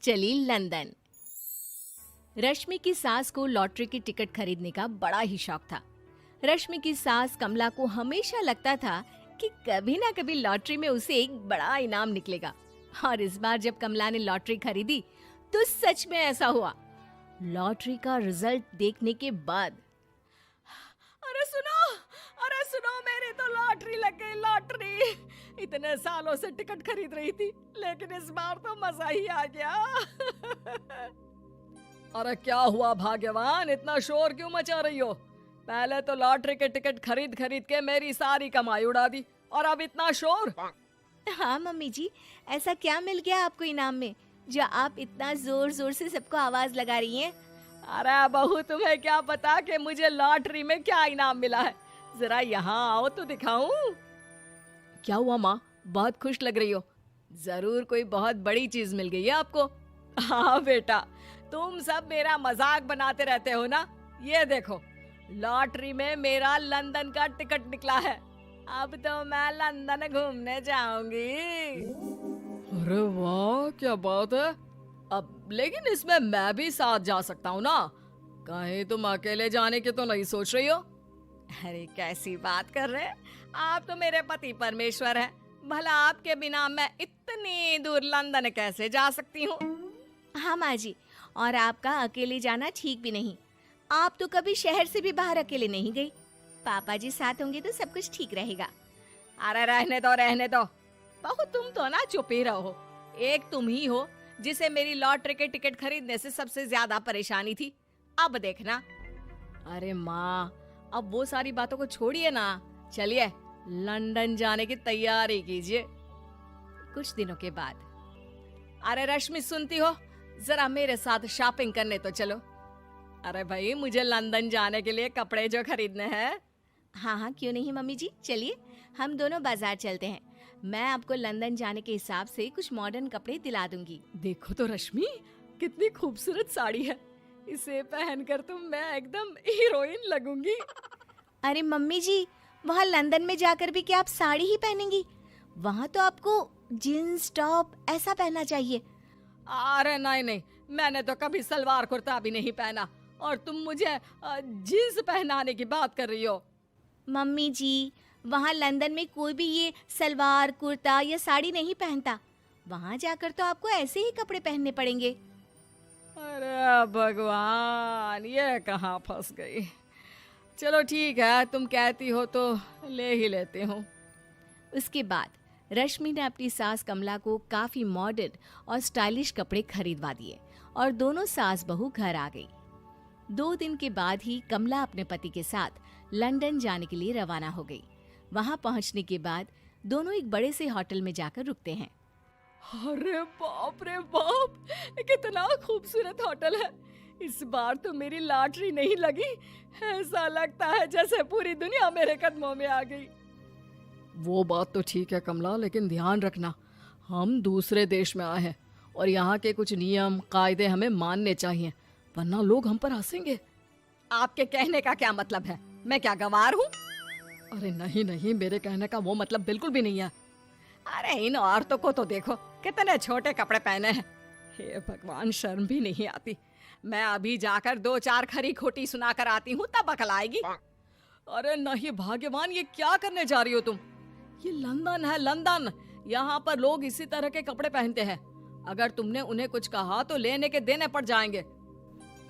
चली लंदन। रश्मि की सास को लॉटरी की टिकट खरीदने का बड़ा ही शौक था। रश्मि की सास कमला को हमेशा लगता था कि कभी ना कभी लॉटरी में उसे एक बड़ा इनाम निकलेगा। और इस बार जब कमला ने लॉटरी खरीदी तो सच में ऐसा हुआ। लॉटरी का रिजल्ट देखने के बाद, अरे सुनो, मेरी तो लॉटरी लग गई, लॉटरी। इतने सालों से टिकट खरीद रही थी, लेकिन इस बार तो मजा ही आ गया। अरे क्या हुआ भाग्यवान, इतना शोर क्यों मचा रही हो? पहले तो लॉटरी के टिकट खरीद खरीद के मेरी सारी कमाई उड़ा दी, और अब इतना शोर। हाँ मम्मी जी, ऐसा क्या मिल गया आपको इनाम में जो आप इतना जोर जोर से सबको आवाज लगा रही हैं? अरे बहू, तुम्हें क्या पता कि मुझे लॉटरी में क्या इनाम मिला है? जरा यहाँ आओ तो दिखाऊं। क्या हुआ माँ, बहुत खुश लग रही हो। जरूर कोई बहुत बड़ी चीज मिल गई है आपको। हाँ बेटा, तुम सब मेरा मजाक बनाते रहते हो ना। ये देखो, लॉटरी में मेरा लंदन का टिकट निकला है। अब तो मैं लंदन घूमने जाऊंगी। अरे वाह, क्या बात है। अब लेकिन इसमें मैं भी साथ जा सकता हूँ ना? कहीं तुम अकेले जाने की तो नहीं सोच रही हो? अरे कैसी बात कर रहे हैं आप, तो मेरे पति परमेश्वर हैं। भला आपके बिना मैं इतनी दूर लंदन कैसे जा सकती हूँ? हाँ माँ जी, और आपका अकेले जाना ठीक भी नहीं। आप तो कभी शहर से भी बाहर अकेले नहीं गई। पापा जी साथ होंगे तो सब कुछ ठीक रहेगा। अरे रहने दो बहू, तुम तो ना चुप ही रहो। एक तुम ही हो जिसे मेरी लॉटरी के टिकट खरीदने से सबसे ज्यादा परेशानी थी। अब देखना। अरे माँ, अब वो सारी बातों को छोड़िए ना, चलिए लंदन जाने की तैयारी कीजिए। कुछ दिनों के बाद, अरे रश्मि सुनती हो, जरा मेरे साथ शॉपिंग करने तो चलो। अरे भाई, मुझे लंदन जाने के लिए कपड़े जो खरीदने हैं। हाँ हाँ, क्यों नहीं मम्मी जी, चलिए हम दोनों बाजार चलते हैं। मैं आपको लंदन जाने के हिसाब से कुछ मॉडर्न कपड़े दिला दूंगी। देखो तो रश्मि, कितनी खूबसूरत साड़ी है। इसे पहनकर तो मैं एकदम हीरोइन लगूंगी। अरे मम्मी जी, वहाँ लंदन में जाकर भी क्या आप साड़ी ही पहनेंगी? वहाँ तो आपको जीन्स टॉप ऐसा पहनना चाहिए। अरे नहीं, मैंने तो कभी सलवार कुर्ता भी नहीं पहना, और तुम मुझे जीन्स पहनाने की बात कर रही हो। मम्मी जी, वहाँ लंदन में कोई भी ये सलवार कुर्ता या साड़ी नहीं पहनता। वहाँ जाकर तो आपको ऐसे ही कपड़े पहनने पड़ेंगे। अरे भगवान, ये कहाँ फंस गई। चलो ठीक है, तुम कहती हो तो ले ही लेती हूँ। उसके बाद रश्मि ने अपनी सास कमला को काफी मॉडर्न और स्टाइलिश कपड़े खरीदवा दिए, और दोनों सास बहू घर आ गई। 2 दिन के बाद ही कमला अपने पति के साथ लंदन जाने के लिए रवाना हो गई। वहां पहुंचने के बाद दोनों एक बड़े से होटल में जाकर रुकते हैं। अरे बाप रे बाप, कितना खूबसूरत होटल है। इस बार तो मेरी लॉटरी नहीं लगी। ऐसा लगता है जैसे पूरी दुनिया मेरे कदमों में आ गई। वो बात तो ठीक है कमला, लेकिन ध्यान रखना, हम दूसरे देश में आए हैं और यहाँ के कुछ नियम कायदे हमें मानने चाहिए, वरना लोग हम पर हंसेंगे। आपके कहने का क्या मतलब है? मैं क्या गंवार हूँ? अरे नहीं, मेरे कहने का वो मतलब बिल्कुल भी नहीं है। अरे इन औरतों को तो देखो, कितने छोटे कपड़े पहने हैं। हे भगवान, शर्म भी नहीं आती। मैं अभी जाकर 2-4 खरी खोटी सुनाकर आती हूँ, तब अकल आएगी। अरे नहीं भाग्यवान, ये क्या करने जा रही हो तुम? ये लंदन है, लंदन। यहाँ पर लोग इसी तरह के कपड़े पहनते हैं। अगर तुमने उन्हें कुछ कहा तो लेने के देने पड़ जाएंगे।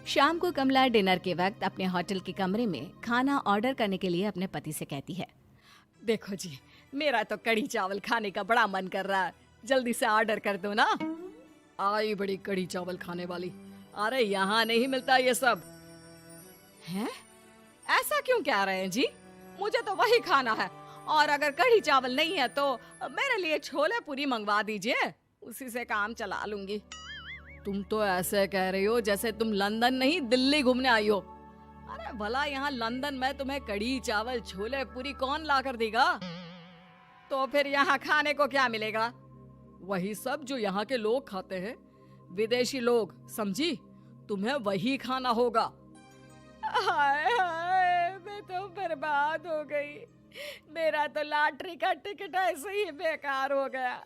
शाम को कमला डिनर के वक्त अपने होटल के कमरे में खाना ऑर्डर करने के लिए अपने पति से कहती है, देखो जी, मेरा तो कढ़ी चावल खाने का बड़ा मन कर रहा है, जल्दी से ऑर्डर कर दो ना। आई बड़ी कढ़ी चावल खाने वाली। अरे यहाँ नहीं मिलता ये सब। हैं? ऐसा क्यों कह रहे हैं जी? मुझे तो वही खाना है, और अगर कढ़ी चावल नहीं है तो मेरे लिए छोले पूरी मंगवा दीजिए, उसी से काम चला लूंगी। तुम तो ऐसे कह रही हो जैसे तुम लंदन नहीं दिल्ली घूमने आई हो। अरे भला यहाँ लंदन में तुम्हें कढ़ी चावल छोले पूरी कौन ला कर देगा? तो फिर यहाँ खाने को क्या मिलेगा? वही सब जो यहाँ के लोग खाते हैं, विदेशी लोग, समझी? तुम्हें वही खाना होगा। हाय हाय, मैं तो बर्बाद हो गई। मेरा तो लॉटरी का टिकट ऐसे ही बेकार हो गया।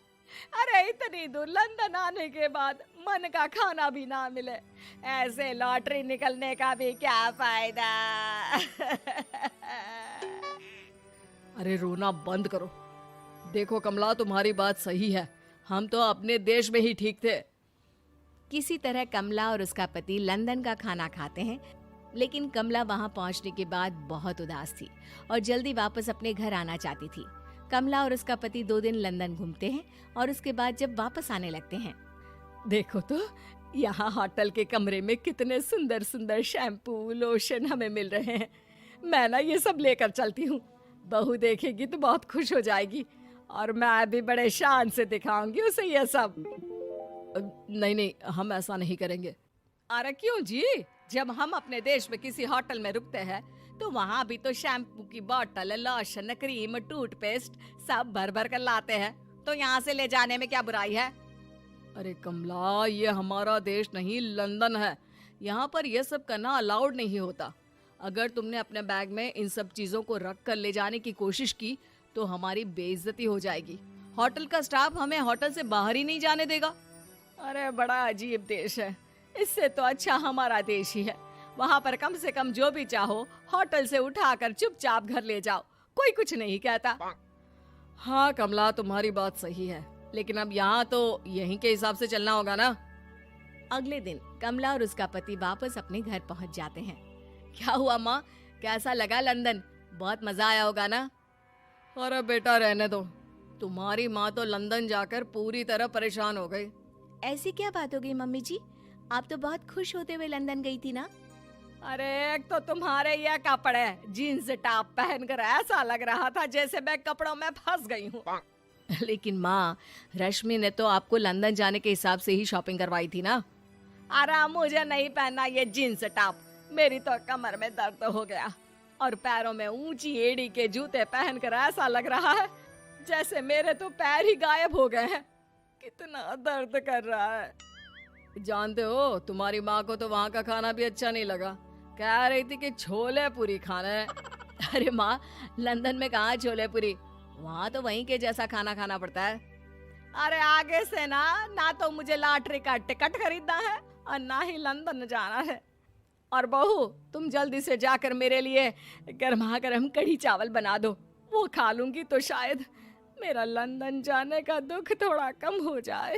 अरे इतनी दूर लंदन आने के बाद मन का खाना भी ना मिले, ऐसे लॉटरी निकलने का भी क्या फायदा। अरे रोना बंद करो। देखो कमला, तुम्हारी बात सही है, हम तो अपने देश में ही ठीक थे। किसी तरह कमला और उसका पति लंदन का खाना खाते हैं, लेकिन कमला वहां पहुंचने के बाद बहुत उदास थी और जल्दी वापस अपने घर आना चाहती थी। कमला और उसका पति 2 दिन लंदन घूमते हैं और उसके बाद जब वापस आने लगते हैं, देखो तो यहाँ होटल के कमरे में कितने सुंदर सुंदर शैम्पू लोशन हमें मिल रहे हैं। मैं ना ये सब लेकर चलती हूँ, बहू देखेगी तो बहुत खुश हो जाएगी और मैं भी बड़े शान से दिखाऊंगी उसे ये सब। नहीं नहीं, हम ऐसा नहीं करेंगे। अरे क्यों जी, जब हम अपने देश में किसी होटल में रुकते हैं तो वहाँ भी तो शैम्पू की बोतल, लोशन, क्रीम, टूथपेस्ट सब भर भर कर लाते हैं, तो यहाँ से ले जाने में क्या बुराई है। अरे कमला, ये हमारा देश नहीं लंदन है, यहाँ पर ये सब करना अलाउड नहीं होता। अगर तुमने अपने बैग में इन सब चीजों को रख कर ले जाने की कोशिश की तो हमारी बेइज्जती हो जाएगी। होटल का स्टाफ हमें होटल से बाहर ही नहीं जाने देगा। अरे बड़ा अजीब देश है, इससे तो अच्छा हमारा देश ही है। वहाँ पर कम से कम जो भी चाहो होटल से उठाकर चुपचाप घर ले जाओ, कोई कुछ नहीं कहता। हाँ कमला, तुम्हारी बात सही है, लेकिन अब यहाँ तो यहीं के हिसाब से चलना होगा ना। अगले दिन कमला और उसका पति वापस अपने घर पहुँच जाते हैं। क्या हुआ माँ, कैसा लगा लंदन? बहुत मजा आया होगा ना? अरे बेटा रहने दो, तुम्हारी माँ तो लंदन जाकर पूरी तरह परेशान हो गई। ऐसी क्या बात हो गई मम्मी जी? आप तो बहुत खुश होते हुए लंदन गई थी ना? अरे एक तो तुम्हारे ये कपड़े जीन्स टॉप पहनकर ऐसा लग रहा था जैसे मैं कपड़ों में फंस गई हूँ। लेकिन माँ, रश्मि ने तो आपको लंदन जाने के हिसाब से ही शॉपिंग करवाई थी ना? अरे मुझे नहीं पहनना ये जीन्स टॉप, मेरी तो कमर में दर्द हो गया और पैरों में ऊंची एड़ी के जूते पहनकर ऐसा लग रहा है जैसे मेरे तो पैर ही गायब हो गए हैं। कितना दर्द कर रहा है। जानते हो, तुम्हारी माँ को तो वहाँ का खाना भी अच्छा नहीं लगा, कह रही थी कि छोले पूरी खाना है। अरे माँ, लंदन में कहाँ छोले पूरी, वहाँ तो वहीं के जैसा खाना खाना पड़ता है। अरे आगे से ना तो मुझे लॉटरी का टिकट खरीदना है और ना ही लंदन जाना है। और बहू, तुम जल्दी से जाकर मेरे लिए गर्मा गर्म कढ़ी चावल बना दो, वो खा लूंगी तो शायद मेरा लंदन जाने का दुख थोड़ा कम हो जाए।